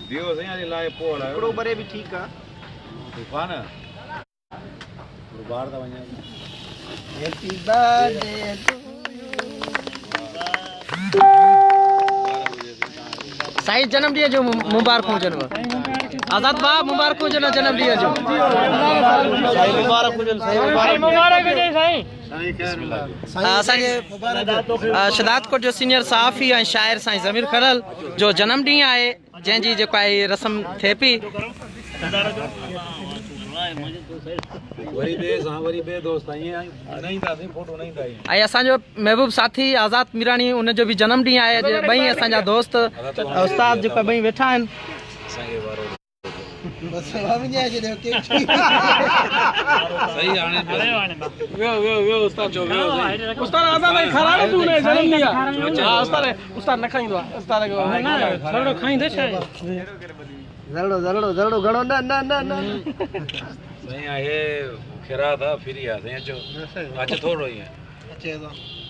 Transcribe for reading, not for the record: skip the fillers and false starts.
दियो सही आली लाए पोला हिकिड़ो बरे बि ठीकु आहे तूफान बाहर दा वञा हैप्पी बर्थडे टू साईं जन्म ॾींहं जो मुबारक हुजनि आज़ाद भाउ मुबारक हुजनि जन्म ॾींहं जो साईं मुबारक हुजनि साईं मुबारक हुजनि साईं असांजे शदादकोट जो सीनियर सहाफ़ी ऐं शाइर साईं ज़मीर खरल जो जन्म ॾींहुं आहे जंहिंजी जेको आहे रस्म थिए पई ऐं असांजो महबूब साथी आज़ाद मीरानी उनजो बि जन्म ॾींहुं आहे ॿई असांजा दोस्त उस्ताद जेको ॿई वेठा आहिनि सही आहे खैरात आहे फ्री आहे सही अचो अच थोरो ई आहे